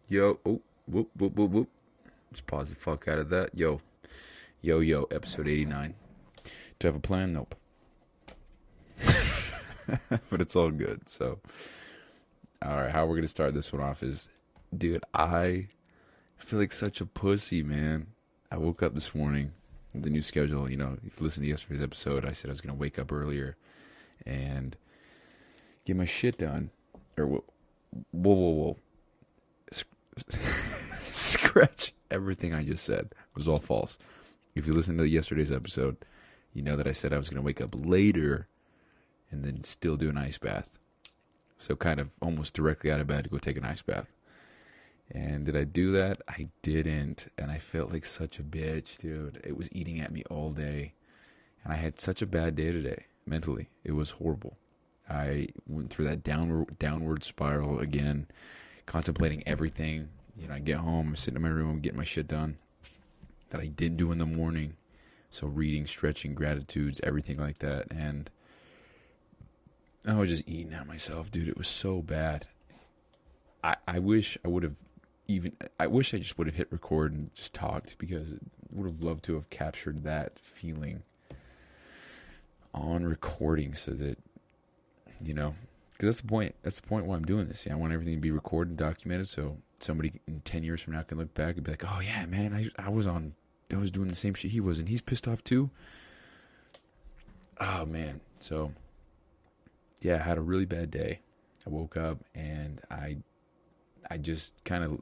Yo, oh, whoop, whoop, whoop, whoop. Let's pause the fuck out of that. Yo, episode 89. Do I have a plan? Nope. But it's all good. So, alright, how we're going to start this one off is, dude, I feel like such a pussy, man. I woke up this morning with the new schedule. You know, if you listen to yesterday's episode, I said I was going to wake up earlier and get my shit done. Or, whoa. Scratch everything I just said. It was all false. If you listen to yesterday's episode, you know that I said I was going to wake up later and then still do an ice bath. So kind of almost directly out of bed to go take an ice bath. And did I do that? I didn't. And I felt like such a bitch, dude. It was eating at me all day. And I had such a bad day today, mentally. It was horrible. I went through that downward spiral again, contemplating everything. You know, I get home, I'm sitting in my room, getting my shit done that I didn't do in the morning. So reading, stretching, gratitudes, everything like that. And I was just eating at myself, dude. It was so bad. I wish I would have I wish I just would have hit record and just talked, because I would have loved to have captured that feeling on recording so that, you know, because that's the point. That's the point why I'm doing this. Yeah, I want everything to be recorded and documented, so somebody in 10 years from now can look back and be like, oh yeah, man, I was doing the same shit he was, and he's pissed off too. Oh man. So yeah, I had a really bad day. I woke up and I just kind of,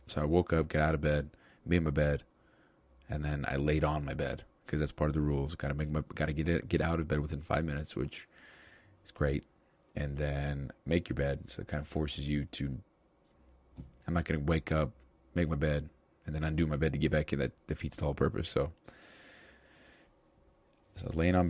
so I woke up, got out of bed, made my bed, and then I laid on my bed, because that's part of the rules. Got to get out of bed within 5 minutes, which is great. And then make your bed. So it kind of forces you to, I'm not going to wake up, make my bed, and then undo my bed to get back in. That defeats the whole purpose. So I was laying on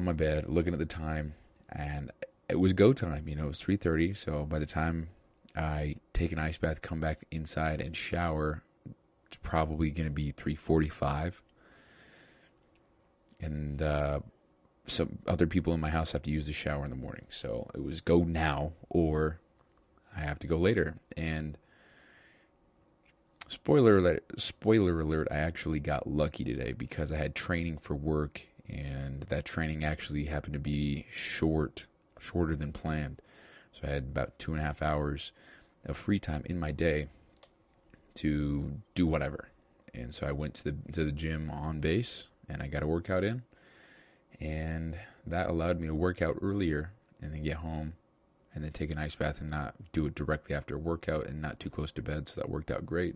my bed, looking at the time, and it was go time. You know, it was 3:30. So by the time I take an ice bath, come back inside and shower, it's probably going to be 3:45. And some other people in my house have to use the shower in the morning. So it was go now or I have to go later. And spoiler alert, I actually got lucky today, because I had training for work, and that training actually happened to be shorter than planned. So I had about 2.5 hours of free time in my day to do whatever. And so I went to the gym on base, and I got a workout in. And that allowed me to work out earlier and then get home and then take an ice bath and not do it directly after a workout and not too close to bed. So that worked out great.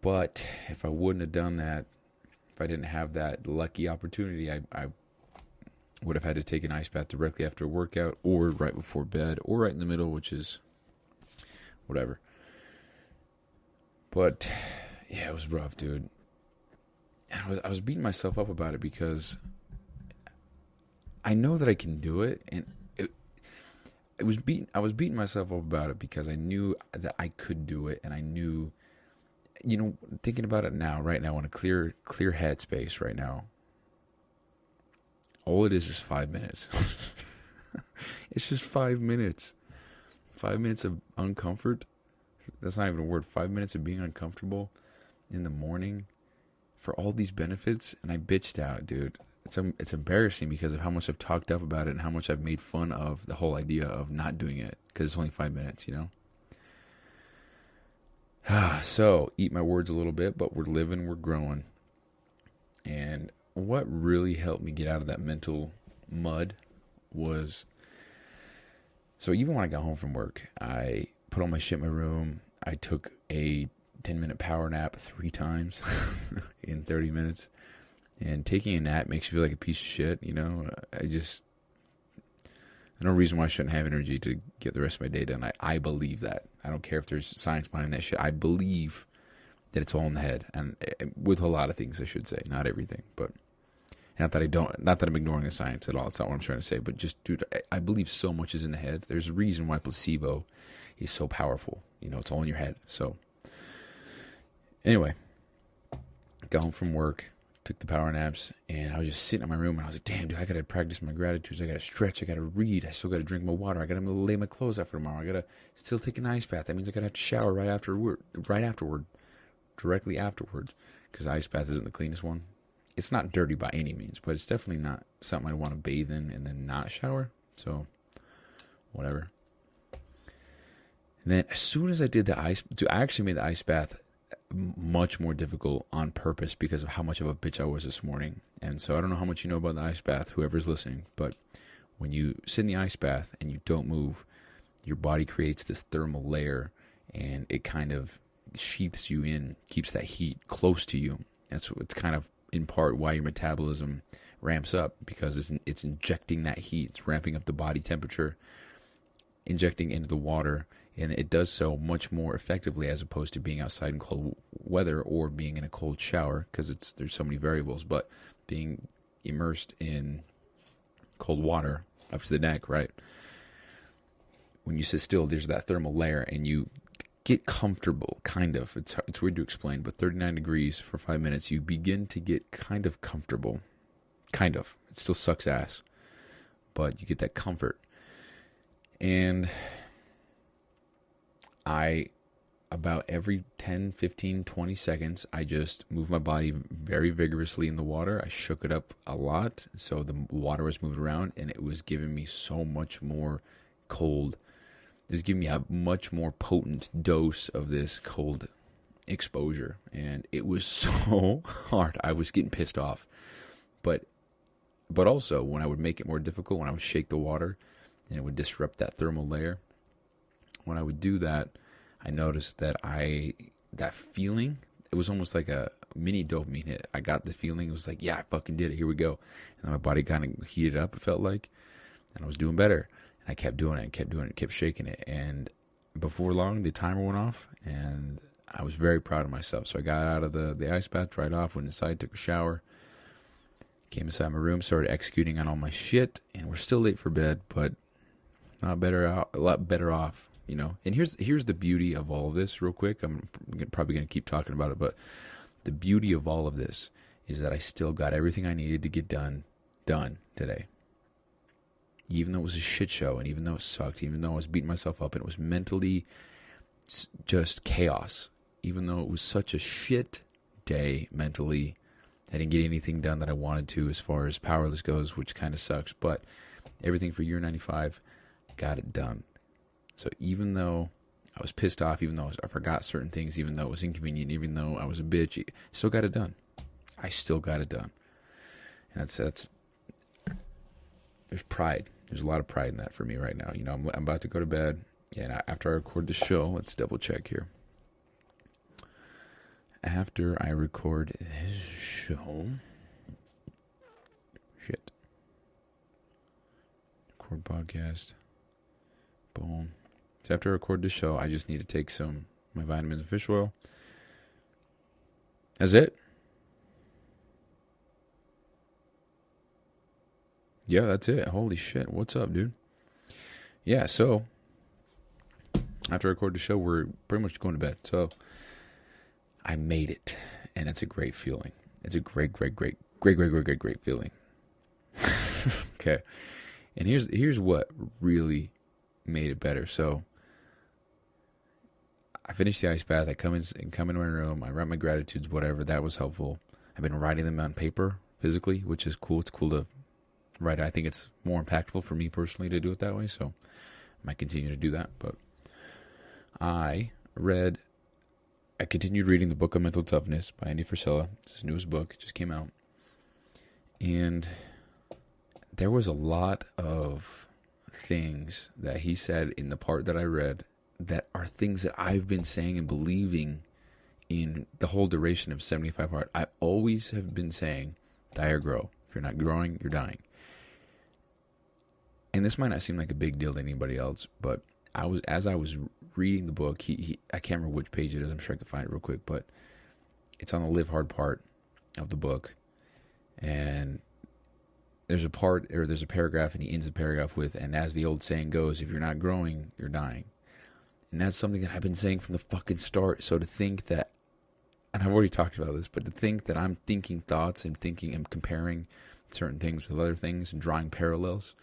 But if I wouldn't have done that, if I didn't have that lucky opportunity, I would have had to take an ice bath directly after a workout, or right before bed, or right in the middle, which is whatever. But yeah, it was rough, dude. And I was beating myself up about it, because I know that I can do it, and I was beating myself up about it because I knew that I could do it, and I knew, you know, thinking about it now, right now, in a clear headspace right now, all it is 5 minutes. It's just 5 minutes. 5 minutes of uncomfort. That's not even a word. 5 minutes of being uncomfortable in the morning for all these benefits, and I bitched out, dude. It's embarrassing because of how much I've talked up about it and how much I've made fun of the whole idea of not doing it, because it's only 5 minutes, you know? So, eat my words a little bit, but we're living, we're growing. And what really helped me get out of that mental mud was, so even when I got home from work, I put all my shit in my room. I took a 10-minute power nap 3 times in 30 minutes. And taking a nap makes you feel like a piece of shit, you know? There's no reason why I shouldn't have energy to get the rest of my day done. I believe that. I don't care if there's science behind that shit. I believe that it's all in the head. And with a lot of things, I should say. Not everything. But not that I'm ignoring the science at all. It's not what I'm trying to say. But just, dude, I believe so much is in the head. There's a reason why placebo is so powerful. You know, it's all in your head. So, anyway, got home from work, took the power naps, and I was just sitting in my room, and I was like, damn, dude, I got to practice my gratitudes. I got to stretch. I got to read. I still got to drink my water. I got to lay my clothes out for tomorrow. I got to still take an ice bath. That means I got to have to shower directly afterwards, because ice bath isn't the cleanest one. It's not dirty by any means, but it's definitely not something I want to bathe in and then not shower. So, whatever. And then as soon as I did I actually made the ice bath much more difficult on purpose because of how much of a bitch I was this morning. And so I don't know how much you know about the ice bath, whoever's listening, but when you sit in the ice bath and you don't move, your body creates this thermal layer, and it kind of sheaths you in, keeps that heat close to you. It's kind of in part why your metabolism ramps up, because it's injecting that heat. It's ramping up the body temperature, injecting into the water, and it does so much more effectively as opposed to being outside in cold weather or being in a cold shower, because there's so many variables. But being immersed in cold water up to the neck, right? When you sit still, there's that thermal layer, and you get comfortable, kind of. It's weird to explain, but 39 degrees for 5 minutes, you begin to get kind of comfortable. Kind of. It still sucks ass, but you get that comfort. And about every 10, 15, 20 seconds, I just moved my body very vigorously in the water. I shook it up a lot, so the water was moving around, and it was giving me so much more cold. It was giving me a much more potent dose of this cold exposure, and it was so hard. I was getting pissed off. But also, when I would make it more difficult, when I would shake the water, and it would disrupt that thermal layer, when I would do that, I noticed that that feeling, it was almost like a mini dopamine hit. I got the feeling, it was like, yeah, I fucking did it, here we go. And my body kind of heated up, it felt like, and I was doing better. And I kept doing it, kept shaking it. And before long, the timer went off, and I was very proud of myself. So I got out of the ice bath, dried off, went inside, took a shower, came inside my room, started executing on all my shit, and we're still late for bed, but a lot better off. You know, and here's the beauty of all of this, real quick. I'm probably going to keep talking about it, but the beauty of all of this is that I still got everything I needed to get done today. Even though it was a shit show, and even though it sucked, even though I was beating myself up, and it was mentally just chaos, even though it was such a shit day mentally, I didn't get anything done that I wanted to as far as powerless goes, which kind of sucks, but everything for year 95, got it done. So even though I was pissed off, even though I forgot certain things, even though it was inconvenient, even though I was a bitch, I still got it done. I still got it done. And that's there's pride. There's a lot of pride in that for me right now. You know, I'm about to go to bed, and after I record the show, let's double check here. After I record this show, record podcast, boom. So after I record this show, I just need to take my vitamins and fish oil. That's it. Yeah, that's it. Holy shit. What's up, dude? Yeah, so after I record the show, we're pretty much going to bed. So I made it, and it's a great feeling. It's a great feeling. Okay. And here's what really made it better. So I finished the ice bath. I come in my room. I write my gratitudes, whatever. That was helpful. I've been writing them on paper physically, which is cool. It's cool to write. I think it's more impactful for me personally to do it that way. So I might continue to do that. But I continued reading the book of Mental Toughness by Andy Frisella. It's his newest book. It just came out. And there was a lot of things that he said in the part that I read that are things that I've been saying and believing in the whole duration of 75 Hard. I always have been saying, die or grow. If you're not growing, you're dying. And this might not seem like a big deal to anybody else, but as I was reading the book, I can't remember which page it is. I'm sure I can find it real quick, but it's on the live hard part of the book. And there's a paragraph, and he ends the paragraph with, and as the old saying goes, if you're not growing, you're dying. And that's something that I've been saying from the fucking start. So to think that and I've already talked about this, but to think that I'm thinking thoughts and thinking and comparing certain things with other things and drawing parallels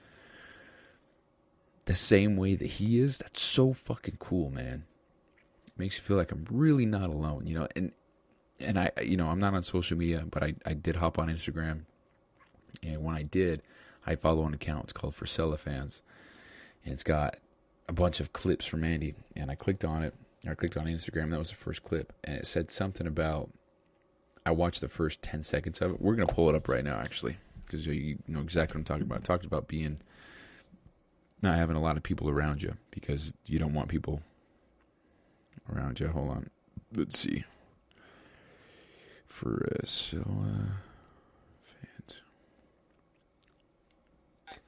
the same way that he is, that's so fucking cool, man. It makes you feel like I'm really not alone, you know. And I, you know, I'm not on social media, but I did hop on Instagram, and when I did, I follow an account. It's called Forcella Fans, and it's got a bunch of clips from Andy, and I clicked on it. I clicked on Instagram. That was the first clip, and it said something about. I watched the first 10 seconds of it. We're gonna pull it up right now, actually, because you know exactly what I'm talking about. I talked about not having a lot of people around you because you don't want people around you. Hold on, let's see. Forcella Fans.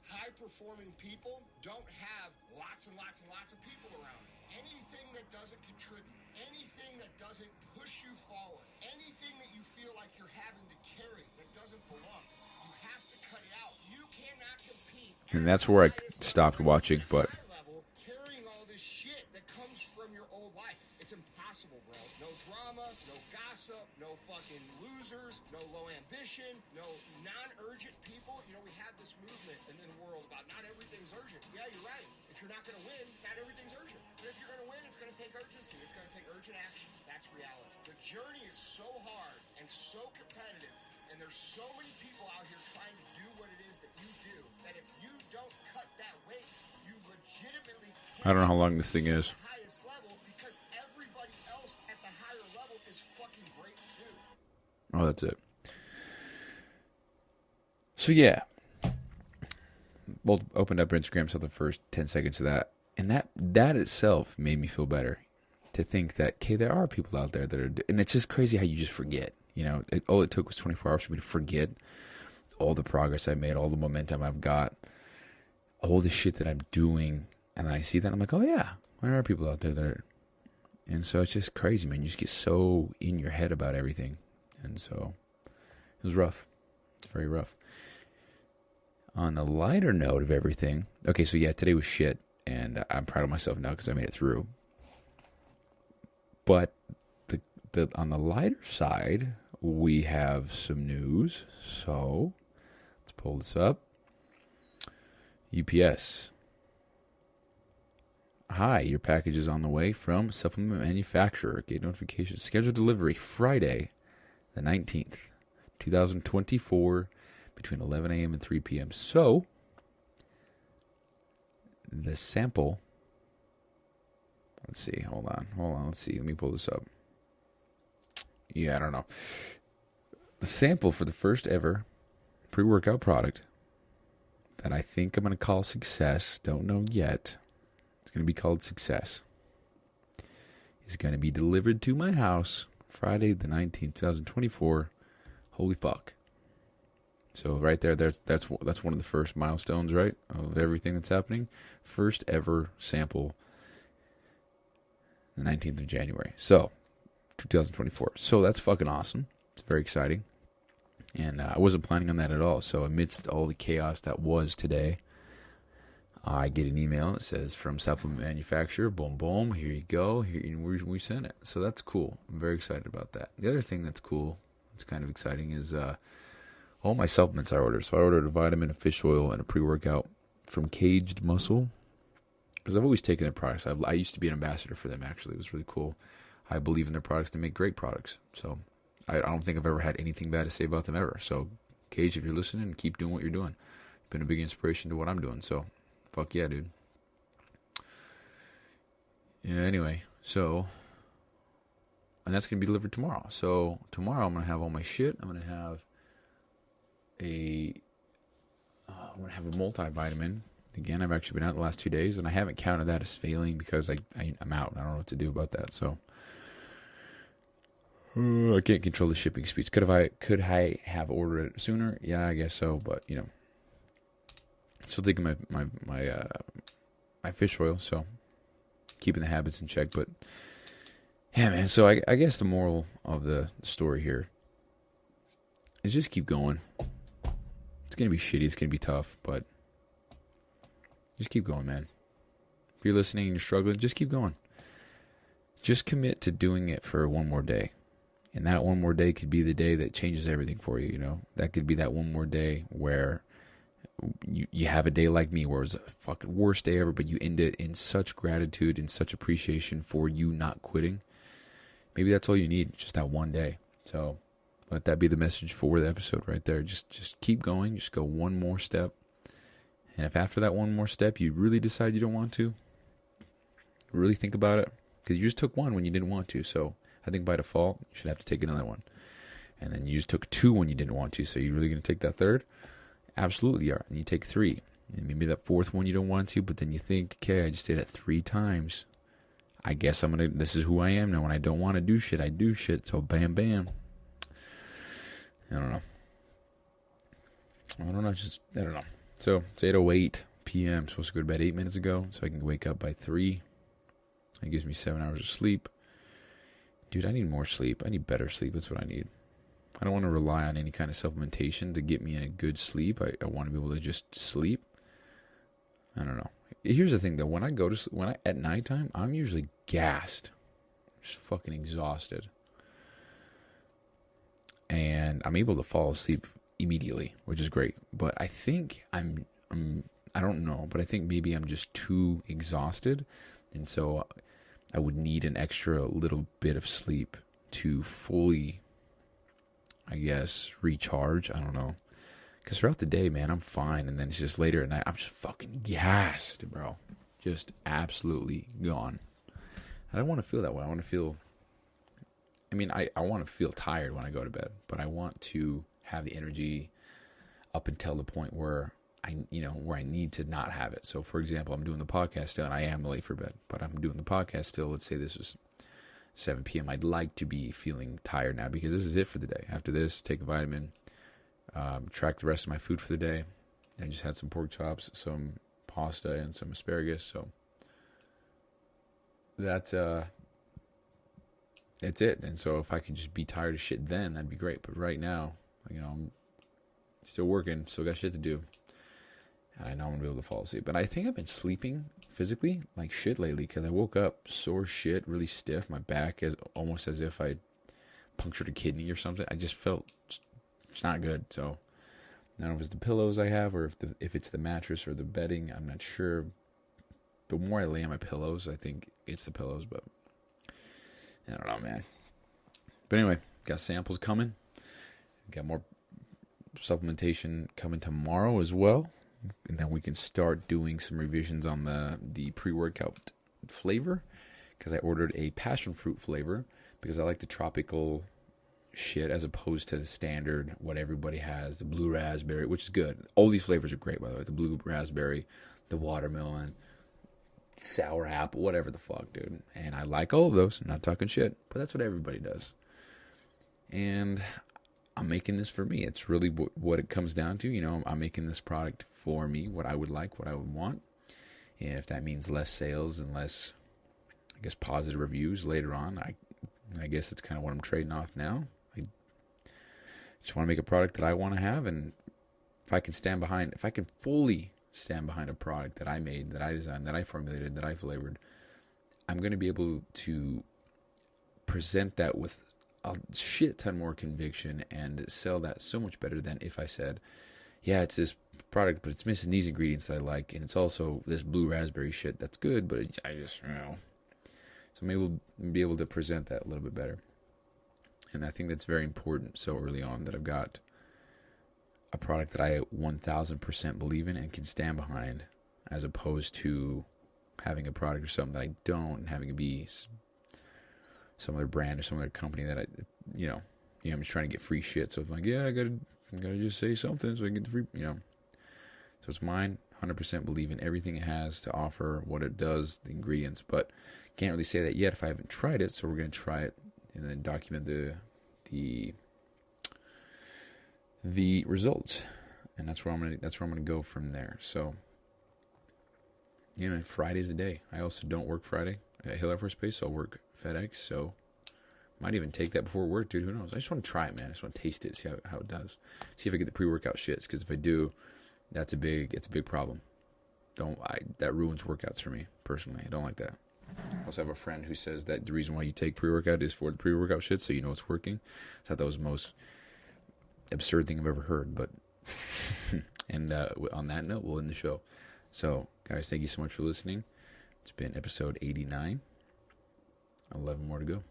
High-performing people don't have lots and lots and lots of people around them. Anything that doesn't contribute, anything that doesn't push you forward, anything that you feel like you're having to carry that doesn't belong, you have to cut it out. You cannot compete. And that's where I stopped watching, but carrying all this shit that comes from your old life. It's impossible, bro. No drama, no gossip, no fucking losers, no low ambition, no non-urgent people. You know, we have this movement in the world about not everything's urgent. Yeah, you're right. If you're not going to win, not everything's urgent. But if you're going to win, it's going to take urgency. It's going to take urgent action. That's reality. The journey is so hard and so competitive, and there's so many people out here trying to do what it is that you do, that if you don't cut that weight, you legitimately can't. I don't know how long this thing is. The highest level, because everybody else at the higher level is fucking great too. Oh, that's it. So yeah, well, opened up Instagram, saw the first 10 seconds of that, and that itself made me feel better. To think that, okay, there are people out there that are, and it's just crazy how you just forget. You know, all it took was 24 hours for me to forget all the progress I made, all the momentum I've got, all the shit that I'm doing, and then I see that, I'm like, oh yeah, there are people out there that are, and so it's just crazy, man. You just get so in your head about everything, and so it was rough. It's very rough. On the lighter note of everything, okay, so yeah, today was shit, and I'm proud of myself now because I made it through. But on the lighter side, we have some news. So let's pull this up. UPS. Hi, your package is on the way from supplement manufacturer. Get notification. Scheduled delivery Friday, the 19th, 2024, between 11 a.m. and 3 p.m. So the sample. Let's see. Hold on. Let's see. Let me pull this up. Yeah, I don't know. The sample for the first ever pre-workout product that I think I'm going to call Success, don't know yet. It's going to be called Success. Is going to be delivered to my house Friday the 19th, 2024. Holy fuck. So right there, that's one of the first milestones, right, of everything that's happening. First ever sample. The 19th of January. So, 2024. So, that's fucking awesome. It's very exciting. And I wasn't planning on that at all. So, amidst all the chaos that was today, I get an email. It says, from supplement manufacturer, boom, boom, here you go. Here we sent it. So, that's cool. I'm very excited about that. The other thing that's cool, it's kind of exciting, is all my supplements I ordered. So, I ordered a vitamin, a fish oil, and a pre-workout from Caged Muscle. Because I've always taken their products. I used to be an ambassador for them, actually. It was really cool. I believe in their products. They make great products. So I don't think I've ever had anything bad to say about them ever. So, Cage, if you're listening, keep doing what you're doing. You've been a big inspiration to what I'm doing. So, fuck yeah, dude. Yeah, anyway. So, and that's going to be delivered tomorrow. So, tomorrow I'm going to have all my shit. I'm going to have a multivitamin. Again, I've actually been out the last 2 days, and I haven't counted that as failing because I'm out. I don't know what to do about that. So I can't control the shipping speeds. Could I have ordered it sooner? Yeah, I guess so. But still taking my fish oil, so keeping the habits in check. But yeah, man. So I guess the moral of the story here is just keep going. It's gonna be shitty. It's gonna be tough, but just keep going, man. If you're listening and you're struggling, just keep going. Just commit to doing it for one more day. And that one more day could be the day that changes everything for you, you know? That could be that one more day where you have a day like me where it was the fucking worst day ever, but you end it in such gratitude and such appreciation for you not quitting. Maybe that's all you need, just that one day. So let that be the message for the episode right there. Just keep going. Just go one more step. And if after that one more step you really decide you don't want to, really think about it. Because you just took one when you didn't want to. So I think by default, you should have to take another one. And then you just took two when you didn't want to. So you're really going to take that third? Absolutely you are. And you take three. And maybe that fourth one you don't want to, but then you think, okay, I just did it 3 times. I guess this is who I am now. When I don't want to do shit, I do shit. So bam, bam. I don't know. I don't know. So it's 8:08 p.m. I'm supposed to go to bed 8 minutes ago, so I can wake up by 3. It gives me 7 hours of sleep. Dude, I need more sleep. I need better sleep. That's what I need. I don't want to rely on any kind of supplementation to get me in a good sleep. I want to be able to just sleep. I don't know. Here's the thing, though. When I at nighttime, I'm usually gassed. Just fucking exhausted. And I'm able to fall asleep immediately, which is great. But I think I don't know, but I think maybe I'm just too exhausted. And so I would need an extra little bit of sleep to fully, I guess, recharge. I don't know. Because throughout the day, man, I'm fine. And then it's just later at night, I'm just fucking gassed, bro. Just absolutely gone. I don't want to feel that way. I want to feel... I want to feel tired when I go to bed. But I want to have the energy up until the point where I need to not have it. So, for example, I'm doing the podcast still, and I am late for bed. But I'm doing the podcast still. Let's say this is 7 p.m. I'd like to be feeling tired now because this is it for the day. After this, take a vitamin. Track the rest of my food for the day. I just had some pork chops, some pasta, and some asparagus. So that's it. And so if I could just be tired of shit then, that'd be great. But right now, I'm still working, still got shit to do. And I know I'm going to be able to fall asleep. But I think I've been sleeping physically like shit lately because I woke up sore shit, really stiff. My back is almost as if I punctured a kidney or something. I just felt it's not good. So I don't know if it's the pillows I have or if it's the mattress or the bedding. I'm not sure. The more I lay on my pillows, I think it's the pillows, but I don't know, man. But anyway, got samples coming. Got more supplementation coming tomorrow as well. And then we can start doing some revisions on the pre-workout flavor. Because I ordered a passion fruit flavor. Because I like the tropical shit as opposed to the standard, what everybody has. The blue raspberry, which is good. All these flavors are great, by the way. The blue raspberry, the watermelon, sour apple, whatever the fuck, dude. And I like all of those. I'm not talking shit. But that's what everybody does. And I'm making this for me. It's really what it comes down to. I'm making this product for me, what I would like, what I would want. And if that means less sales and less, I guess, positive reviews later on, I guess that's kind of what I'm trading off now. I just want to make a product that I want to have. And if I can fully stand behind a product that I made, that I designed, that I formulated, that I flavored, I'm going to be able to present that with a shit ton more conviction and sell that so much better than if I said, yeah, it's this product, but it's missing these ingredients that I like, and it's also this blue raspberry shit that's good, but I just, So maybe we'll be able to present that a little bit better. And I think that's very important so early on that I've got a product that I 1000% believe in and can stand behind, as opposed to having a product or something that I don't, and having it be some other brand or some other company that I'm just trying to get free shit. So it's like, yeah, I gotta just say something so I can get the free, So it's mine. 100% believe in everything it has to offer, what it does, the ingredients, but can't really say that yet if I haven't tried it. So we're gonna try it and then document the results, and that's where I'm gonna go from there. So Friday's the day. I also don't work Friday at Hill Air Force Base, so I'll work FedEx, so might even take that before work, dude. Who knows? I just want to try it, man. I just want to taste it, see how it does. See if I get the pre-workout shits, because if I do, it's a big problem. That ruins workouts for me, personally. I don't like that. I also have a friend who says that the reason why you take pre-workout is for the pre-workout shit, so you know it's working. I thought that was the most absurd thing I've ever heard, but and on that note, we'll end the show. So, guys, thank you so much for listening. It's been episode 89. 11 more to go.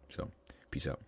So, peace out.